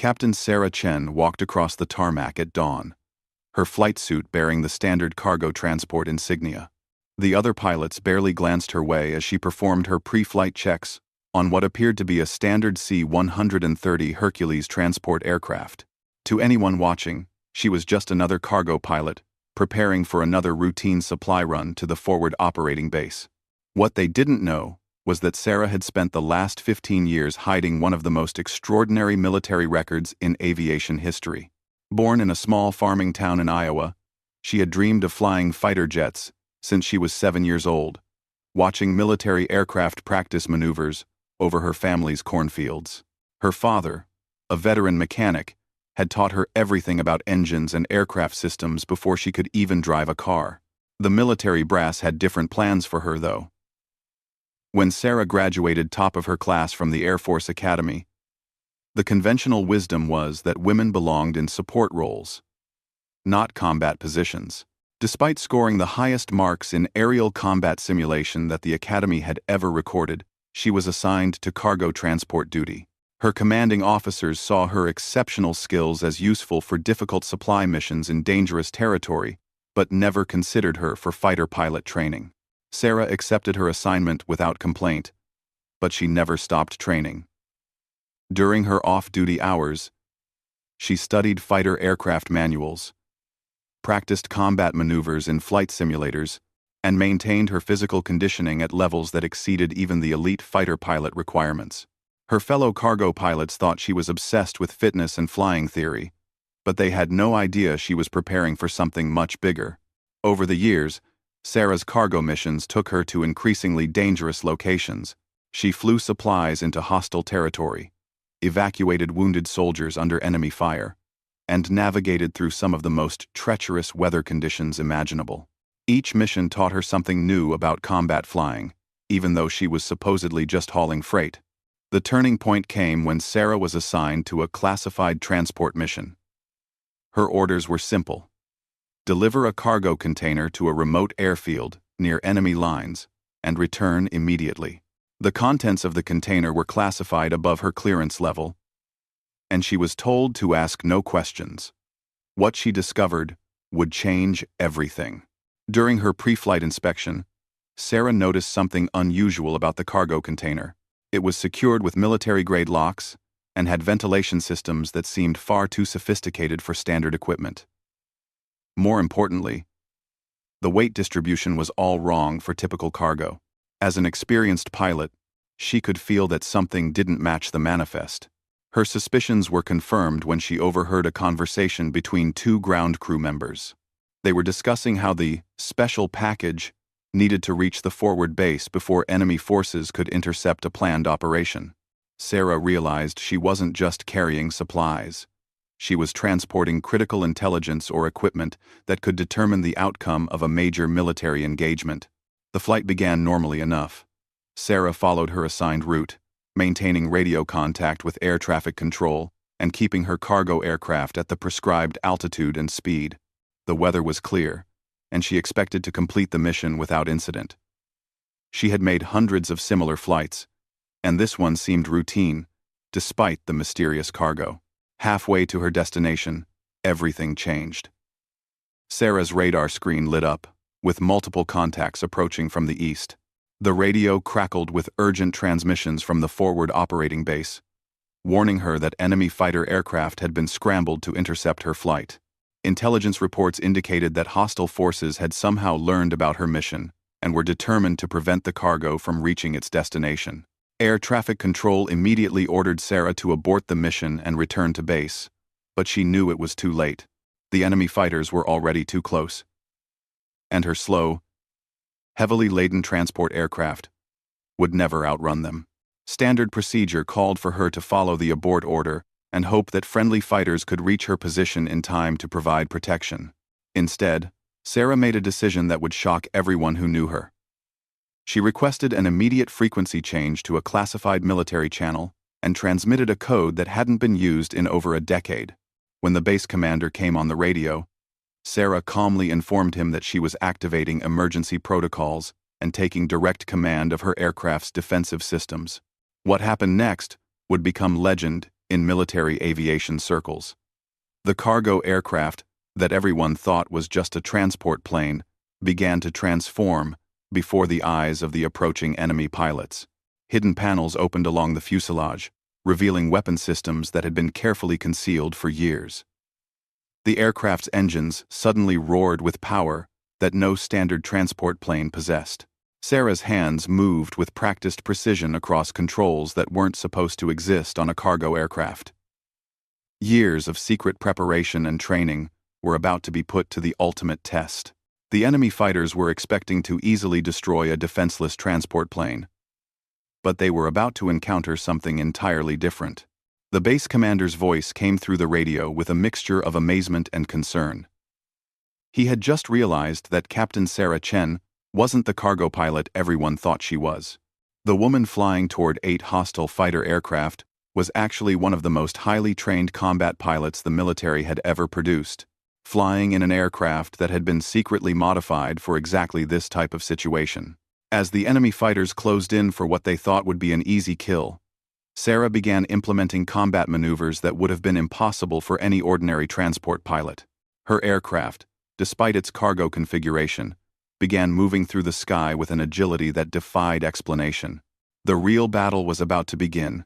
Captain Sarah Chen walked across the tarmac at dawn, her flight suit bearing the standard cargo transport insignia. The other pilots barely glanced her way as she performed her pre-flight checks on what appeared to be a standard C-130 Hercules transport aircraft. To anyone watching, she was just another cargo pilot, preparing for another routine supply run to the forward operating base. What they didn't know was that Sarah had spent the last 15 years hiding one of the most extraordinary military records in aviation history. Born in a small farming town in Iowa, she had dreamed of flying fighter jets since she was 7 years old, watching military aircraft practice maneuvers over her family's cornfields. Her father, a veteran mechanic, had taught her everything about engines and aircraft systems before she could even drive a car. The military brass had different plans for her, though. When Sarah graduated top of her class from the Air Force Academy, the conventional wisdom was that women belonged in support roles, not combat positions. Despite scoring the highest marks in aerial combat simulation that the Academy had ever recorded, she was assigned to cargo transport duty. Her commanding officers saw her exceptional skills as useful for difficult supply missions in dangerous territory, but never considered her for fighter pilot training. Sarah accepted her assignment without complaint, but she never stopped training. During her off-duty hours, she studied fighter aircraft manuals, practiced combat maneuvers in flight simulators, and maintained her physical conditioning at levels that exceeded even the elite fighter pilot requirements. Her fellow cargo pilots thought she was obsessed with fitness and flying theory, but they had no idea she was preparing for something much bigger. Over the years, Sarah's cargo missions took her to increasingly dangerous locations. She flew supplies into hostile territory, evacuated wounded soldiers under enemy fire, and navigated through some of the most treacherous weather conditions imaginable. Each mission taught her something new about combat flying, even though she was supposedly just hauling freight. The turning point came when Sarah was assigned to a classified transport mission. Her orders were simple: deliver a cargo container to a remote airfield near enemy lines and return immediately. The contents of the container were classified above her clearance level, and she was told to ask no questions. What she discovered would change everything. During her pre-flight inspection, Sarah noticed something unusual about the cargo container. It was secured with military-grade locks and had ventilation systems that seemed far too sophisticated for standard equipment. More importantly, the weight distribution was all wrong for typical cargo. As an experienced pilot, she could feel that something didn't match the manifest. Her suspicions were confirmed when she overheard a conversation between two ground crew members. They were discussing how the special package needed to reach the forward base before enemy forces could intercept a planned operation. Sarah realized she wasn't just carrying supplies. She was transporting critical intelligence or equipment that could determine the outcome of a major military engagement. The flight began normally enough. Sarah followed her assigned route, maintaining radio contact with air traffic control and keeping her cargo aircraft at the prescribed altitude and speed. The weather was clear, and she expected to complete the mission without incident. She had made hundreds of similar flights, and this one seemed routine, despite the mysterious cargo. Halfway to her destination, everything changed. Sarah's radar screen lit up, with multiple contacts approaching from the east. The radio crackled with urgent transmissions from the forward operating base, warning her that enemy fighter aircraft had been scrambled to intercept her flight. Intelligence reports indicated that hostile forces had somehow learned about her mission and were determined to prevent the cargo from reaching its destination. Air traffic control immediately ordered Sarah to abort the mission and return to base, but she knew it was too late. The enemy fighters were already too close, and her slow, heavily laden transport aircraft would never outrun them. Standard procedure called for her to follow the abort order and hope that friendly fighters could reach her position in time to provide protection. Instead, Sarah made a decision that would shock everyone who knew her. She requested an immediate frequency change to a classified military channel and transmitted a code that hadn't been used in over a decade. When the base commander came on the radio, Sarah calmly informed him that she was activating emergency protocols and taking direct command of her aircraft's defensive systems. What happened next would become legend in military aviation circles. The cargo aircraft, that everyone thought was just a transport plane, began to transform before the eyes of the approaching enemy pilots. Hidden panels opened along the fuselage, revealing weapon systems that had been carefully concealed for years. The aircraft's engines suddenly roared with power that no standard transport plane possessed. Sarah's hands moved with practiced precision across controls that weren't supposed to exist on a cargo aircraft. Years of secret preparation and training were about to be put to the ultimate test. The enemy fighters were expecting to easily destroy a defenseless transport plane. But they were about to encounter something entirely different. The base commander's voice came through the radio with a mixture of amazement and concern. He had just realized that Captain Sarah Chen wasn't the cargo pilot everyone thought she was. The woman flying toward 8 hostile fighter aircraft was actually one of the most highly trained combat pilots the military had ever produced, flying in an aircraft that had been secretly modified for exactly this type of situation. As the enemy fighters closed in for what they thought would be an easy kill, Sarah began implementing combat maneuvers that would have been impossible for any ordinary transport pilot. Her aircraft, despite its cargo configuration, began moving through the sky with an agility that defied explanation. The real battle was about to begin,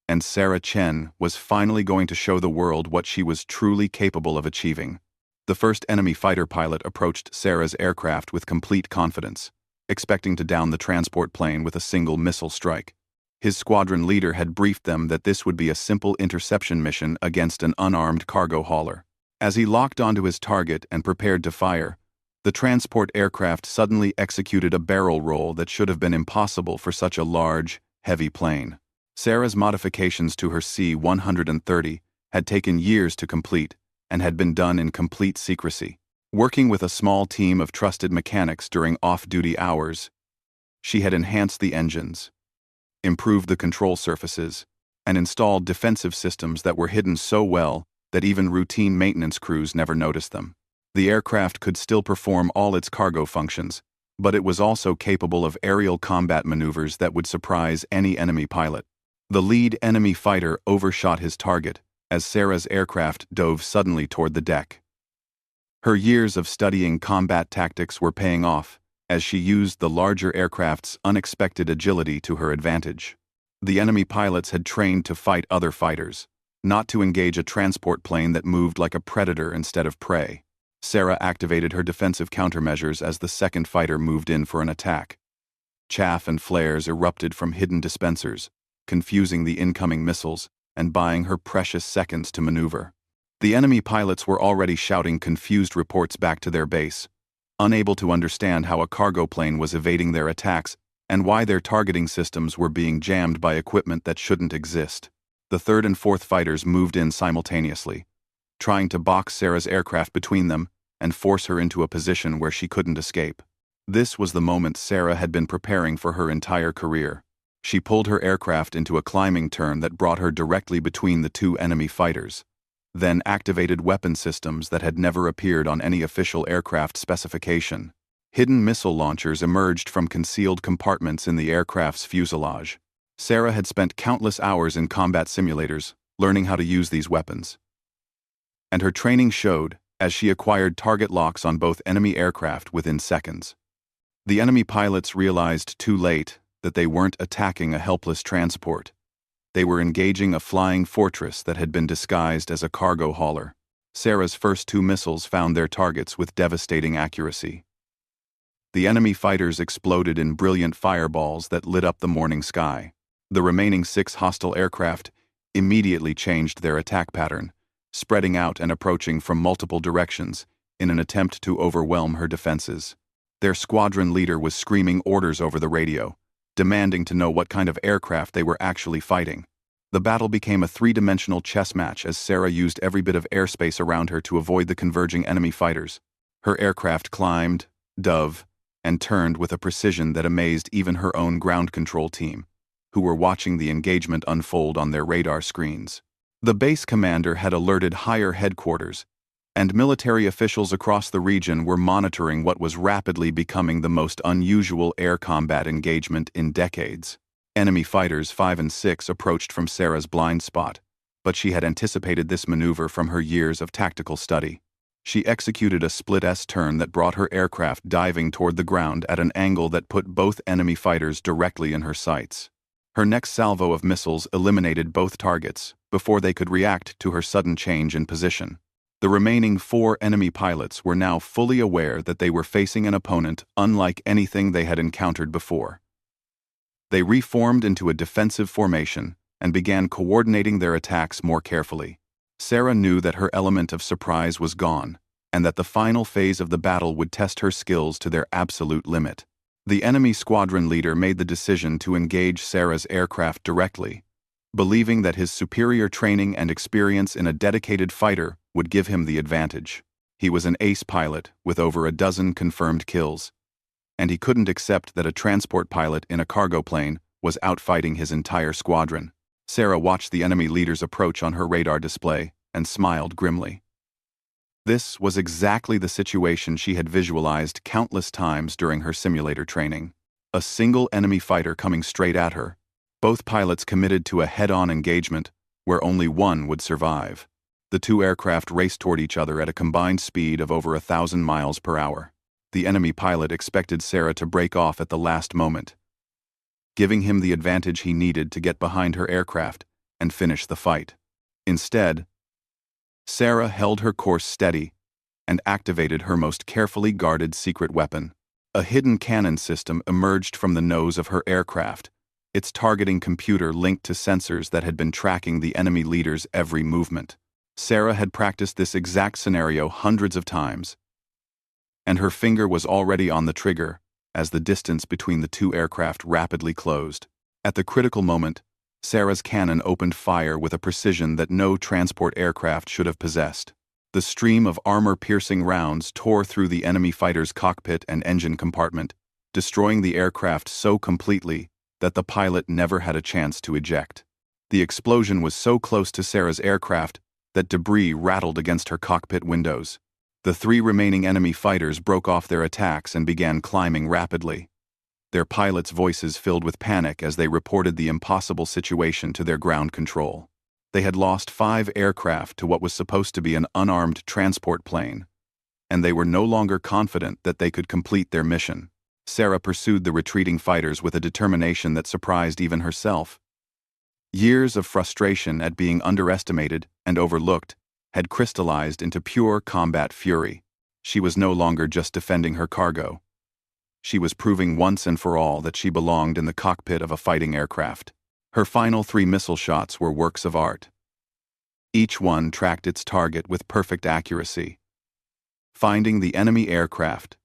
and Sarah Chen was finally going to show the world what she was truly capable of achieving. The first enemy fighter pilot approached Sarah's aircraft with complete confidence, expecting to down the transport plane with a single missile strike. His squadron leader had briefed them that this would be a simple interception mission against an unarmed cargo hauler. As he locked onto his target and prepared to fire, the transport aircraft suddenly executed a barrel roll that should have been impossible for such a large, heavy plane. Sarah's modifications to her C-130 had taken years to complete and had been done in complete secrecy. Working with a small team of trusted mechanics during off-duty hours, she had enhanced the engines, improved the control surfaces, and installed defensive systems that were hidden so well that even routine maintenance crews never noticed them. The aircraft could still perform all its cargo functions, but it was also capable of aerial combat maneuvers that would surprise any enemy pilot. The lead enemy fighter overshot his target as Sarah's aircraft dove suddenly toward the deck. Her years of studying combat tactics were paying off as she used the larger aircraft's unexpected agility to her advantage. The enemy pilots had trained to fight other fighters, not to engage a transport plane that moved like a predator instead of prey. Sarah activated her defensive countermeasures as the second fighter moved in for an attack. Chaff and flares erupted from hidden dispensers, confusing the incoming missiles and buying her precious seconds to maneuver. The enemy pilots were already shouting confused reports back to their base, unable to understand how a cargo plane was evading their attacks and why their targeting systems were being jammed by equipment that shouldn't exist. The third and fourth fighters moved in simultaneously, trying to box Sarah's aircraft between them and force her into a position where she couldn't escape. This was the moment Sarah had been preparing for her entire career. She pulled her aircraft into a climbing turn that brought her directly between the two enemy fighters, then activated weapon systems that had never appeared on any official aircraft specification. Hidden missile launchers emerged from concealed compartments in the aircraft's fuselage. Sarah had spent countless hours in combat simulators, learning how to use these weapons. And her training showed as she acquired target locks on both enemy aircraft within seconds. The enemy pilots realized too late that they weren't attacking a helpless transport. They were engaging a flying fortress that had been disguised as a cargo hauler. Sarah's first 2 missiles found their targets with devastating accuracy. The enemy fighters exploded in brilliant fireballs that lit up the morning sky. The remaining 6 hostile aircraft immediately changed their attack pattern, spreading out and approaching from multiple directions in an attempt to overwhelm her defenses. Their squadron leader was screaming orders over the radio, demanding to know what kind of aircraft they were actually fighting. The battle became a 3-dimensional chess match as Sarah used every bit of airspace around her to avoid the converging enemy fighters. Her aircraft climbed, dove, and turned with a precision that amazed even her own ground control team, who were watching the engagement unfold on their radar screens. The base commander had alerted higher headquarters, and military officials across the region were monitoring what was rapidly becoming the most unusual air combat engagement in decades. Enemy fighters 5 and 6 approached from Sarah's blind spot, but she had anticipated this maneuver from her years of tactical study. She executed a split S-turn that brought her aircraft diving toward the ground at an angle that put both enemy fighters directly in her sights. Her next salvo of missiles eliminated both targets before they could react to her sudden change in position. The remaining 4 enemy pilots were now fully aware that they were facing an opponent unlike anything they had encountered before. They reformed into a defensive formation and began coordinating their attacks more carefully. Sarah knew that her element of surprise was gone, and that the final phase of the battle would test her skills to their absolute limit. The enemy squadron leader made the decision to engage Sarah's aircraft directly, believing that his superior training and experience in a dedicated fighter would give him the advantage. He was an ace pilot with over a dozen confirmed kills, and he couldn't accept that a transport pilot in a cargo plane was outfighting his entire squadron. Sarah watched the enemy leader's approach on her radar display and smiled grimly. This was exactly the situation she had visualized countless times during her simulator training. A single enemy fighter coming straight at her, both pilots committed to a head-on engagement where only one would survive. The 2 aircraft raced toward each other at a combined speed of over 1,000 miles per hour. The enemy pilot expected Sarah to break off at the last moment, giving him the advantage he needed to get behind her aircraft and finish the fight. Instead, Sarah held her course steady and activated her most carefully guarded secret weapon. A hidden cannon system emerged from the nose of her aircraft, its targeting computer linked to sensors that had been tracking the enemy leader's every movement. Sarah had practiced this exact scenario hundreds of times, and her finger was already on the trigger as the distance between the 2 aircraft rapidly closed. At the critical moment, Sarah's cannon opened fire with a precision that no transport aircraft should have possessed. The stream of armor-piercing rounds tore through the enemy fighter's cockpit and engine compartment, destroying the aircraft so completely that the pilot never had a chance to eject. The explosion was so close to Sarah's aircraft that debris rattled against her cockpit windows. The 3 remaining enemy fighters broke off their attacks and began climbing rapidly, their pilots' voices filled with panic as they reported the impossible situation to their ground control. They had lost 5 aircraft to what was supposed to be an unarmed transport plane, and they were no longer confident that they could complete their mission. Sarah pursued the retreating fighters with a determination that surprised even herself. Years of frustration at being underestimated and overlooked had crystallized into pure combat fury. She was no longer just defending her cargo. She was proving once and for all that she belonged in the cockpit of a fighting aircraft. Her final 3 missile shots were works of art. Each one tracked its target with perfect accuracy, finding the enemy aircraft,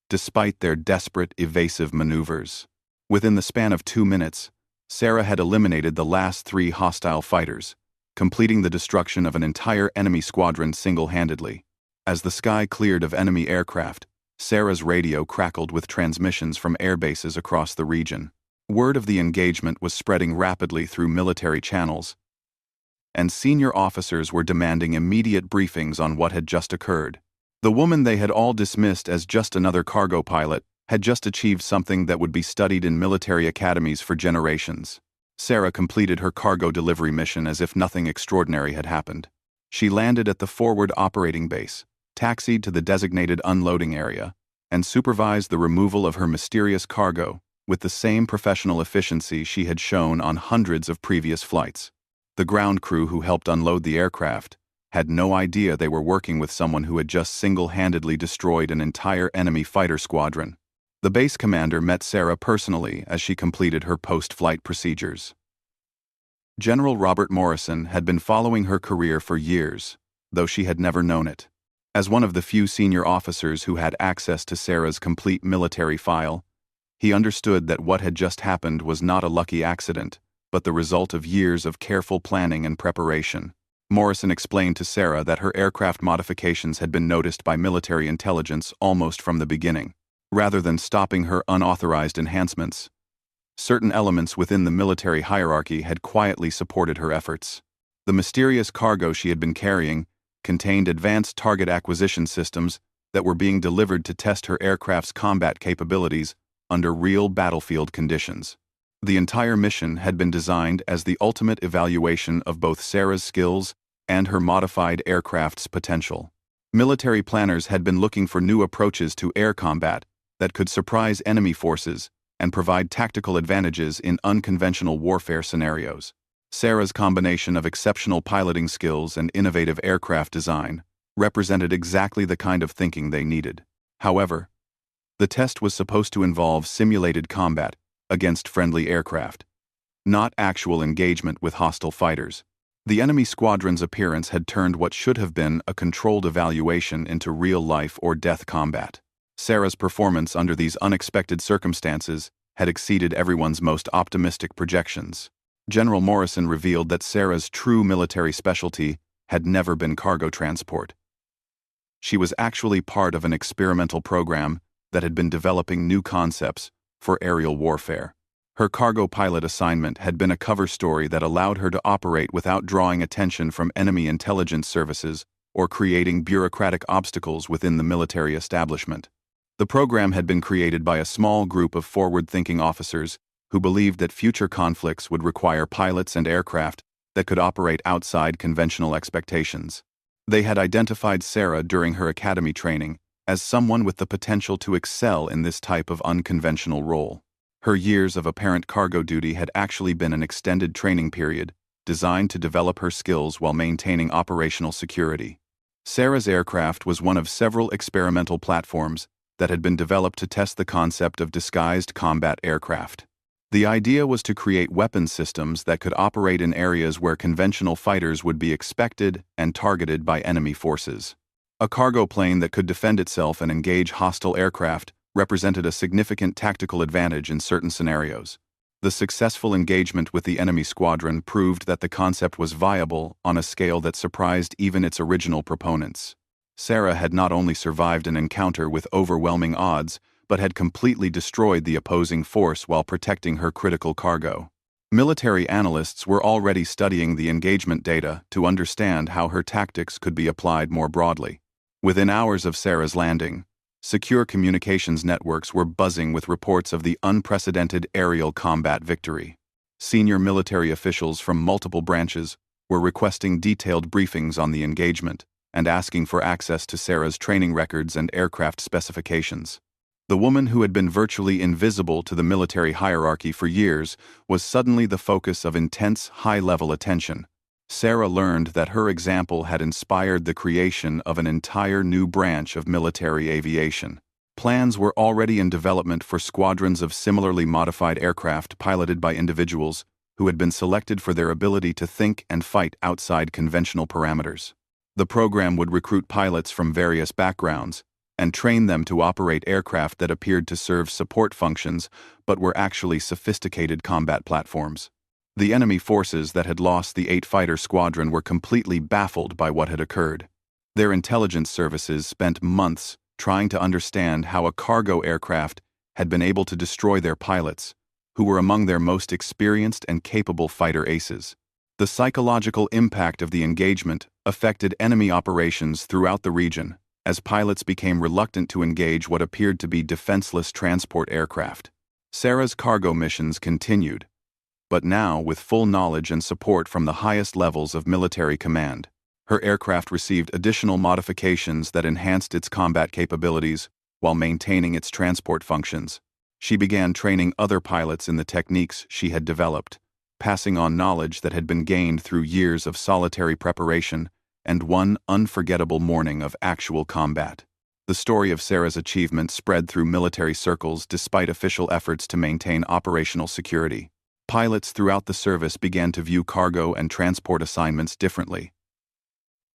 despite their desperate, evasive maneuvers. Within the span of 2 minutes, Sarah had eliminated the last 3 hostile fighters, completing the destruction of an entire enemy squadron single-handedly. As the sky cleared of enemy aircraft, Sarah's radio crackled with transmissions from air bases across the region. Word of the engagement was spreading rapidly through military channels, and senior officers were demanding immediate briefings on what had just occurred. The woman they had all dismissed as just another cargo pilot had just achieved something that would be studied in military academies for generations. Sarah completed her cargo delivery mission as if nothing extraordinary had happened. She landed at the forward operating base, taxied to the designated unloading area, and supervised the removal of her mysterious cargo with the same professional efficiency she had shown on hundreds of previous flights. The ground crew who helped unload the aircraft had no idea they were working with someone who had just single-handedly destroyed an entire enemy fighter squadron. The base commander met Sarah personally as she completed her post-flight procedures. General Robert Morrison had been following her career for years, though she had never known it. As one of the few senior officers who had access to Sarah's complete military file, he understood that what had just happened was not a lucky accident, but the result of years of careful planning and preparation. Morrison explained to Sarah that her aircraft modifications had been noticed by military intelligence almost from the beginning. Rather than stopping her unauthorized enhancements, certain elements within the military hierarchy had quietly supported her efforts. The mysterious cargo she had been carrying contained advanced target acquisition systems that were being delivered to test her aircraft's combat capabilities under real battlefield conditions. The entire mission had been designed as the ultimate evaluation of both Sarah's skills and her modified aircraft's potential. Military planners had been looking for new approaches to air combat that could surprise enemy forces and provide tactical advantages in unconventional warfare scenarios. Sarah's combination of exceptional piloting skills and innovative aircraft design represented exactly the kind of thinking they needed. However, the test was supposed to involve simulated combat against friendly aircraft, not actual engagement with hostile fighters. The enemy squadron's appearance had turned what should have been a controlled evaluation into real-life or death combat. Sarah's performance under these unexpected circumstances had exceeded everyone's most optimistic projections. General Morrison revealed that Sarah's true military specialty had never been cargo transport. She was actually part of an experimental program that had been developing new concepts for aerial warfare. Her cargo pilot assignment had been a cover story that allowed her to operate without drawing attention from enemy intelligence services or creating bureaucratic obstacles within the military establishment. The program had been created by a small group of forward-thinking officers who believed that future conflicts would require pilots and aircraft that could operate outside conventional expectations. They had identified Sarah during her academy training as someone with the potential to excel in this type of unconventional role. Her years of apparent cargo duty had actually been an extended training period designed to develop her skills while maintaining operational security. Sarah's aircraft was one of several experimental platforms that had been developed to test the concept of disguised combat aircraft. The idea was to create weapon systems that could operate in areas where conventional fighters would be expected and targeted by enemy forces. A cargo plane that could defend itself and engage hostile aircraft represented a significant tactical advantage in certain scenarios. The successful engagement with the enemy squadron proved that the concept was viable on a scale that surprised even its original proponents. Sarah had not only survived an encounter with overwhelming odds, but had completely destroyed the opposing force while protecting her critical cargo. Military analysts were already studying the engagement data to understand how her tactics could be applied more broadly. Within hours of Sarah's landing, secure communications networks were buzzing with reports of the unprecedented aerial combat victory. Senior military officials from multiple branches were requesting detailed briefings on the engagement and asking for access to Sarah's training records and aircraft specifications. The woman who had been virtually invisible to the military hierarchy for years was suddenly the focus of intense, high-level attention. Sarah learned that her example had inspired the creation of an entire new branch of military aviation. Plans were already in development for squadrons of similarly modified aircraft piloted by individuals who had been selected for their ability to think and fight outside conventional parameters. The program would recruit pilots from various backgrounds and train them to operate aircraft that appeared to serve support functions but were actually sophisticated combat platforms. The enemy forces that had lost the 8-fighter squadron were completely baffled by what had occurred. Their intelligence services spent months trying to understand how a cargo aircraft had been able to destroy their pilots, who were among their most experienced and capable fighter aces. The psychological impact of the engagement affected enemy operations throughout the region, as pilots became reluctant to engage what appeared to be defenseless transport aircraft. Sarah's cargo missions continued, but now with full knowledge and support from the highest levels of military command. Her aircraft received additional modifications that enhanced its combat capabilities while maintaining its transport functions. She began training other pilots in the techniques she had developed, passing on knowledge that had been gained through years of solitary preparation and one unforgettable morning of actual combat. The story of Sarah's achievement spread through military circles despite official efforts to maintain operational security. Pilots throughout the service began to view cargo and transport assignments differently,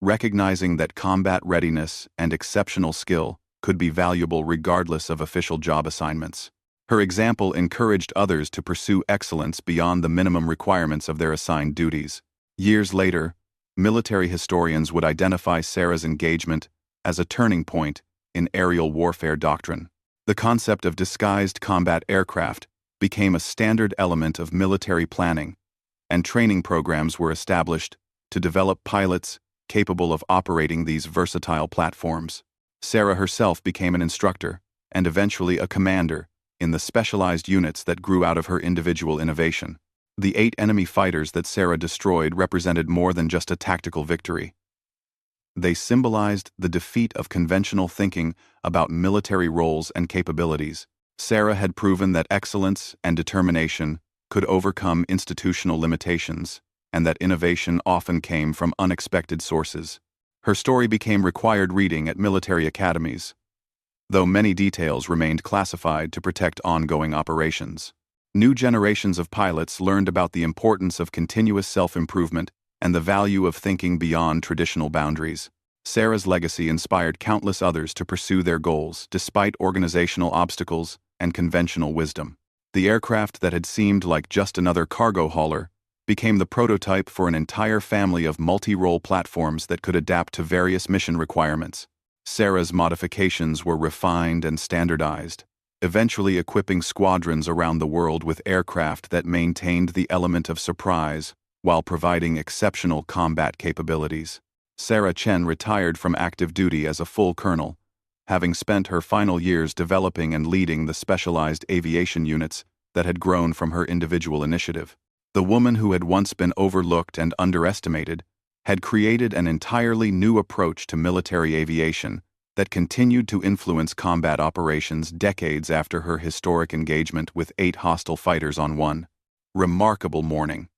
recognizing that combat readiness and exceptional skill could be valuable regardless of official job assignments. Her example encouraged others to pursue excellence beyond the minimum requirements of their assigned duties. Years later, military historians would identify Sarah's engagement as a turning point in aerial warfare doctrine. The concept of disguised combat aircraft became a standard element of military planning, and training programs were established to develop pilots capable of operating these versatile platforms. Sarah herself became an instructor, and eventually a commander, in the specialized units that grew out of her individual innovation. The 8 enemy fighters that Sarah destroyed represented more than just a tactical victory. They symbolized the defeat of conventional thinking about military roles and capabilities. Sarah had proven that excellence and determination could overcome institutional limitations, and that innovation often came from unexpected sources. Her story became required reading at military academies, though many details remained classified to protect ongoing operations. New generations of pilots learned about the importance of continuous self-improvement and the value of thinking beyond traditional boundaries. Sarah's legacy inspired countless others to pursue their goals despite organizational obstacles and conventional wisdom. The aircraft that had seemed like just another cargo hauler became the prototype for an entire family of multi-role platforms that could adapt to various mission requirements. Sarah's modifications were refined and standardized, eventually equipping squadrons around the world with aircraft that maintained the element of surprise while providing exceptional combat capabilities. Sarah Chen retired from active duty as a full colonel, having spent her final years developing and leading the specialized aviation units that had grown from her individual initiative. The woman who had once been overlooked and underestimated had created an entirely new approach to military aviation that continued to influence combat operations decades after her historic engagement with 8 hostile fighters on one remarkable morning.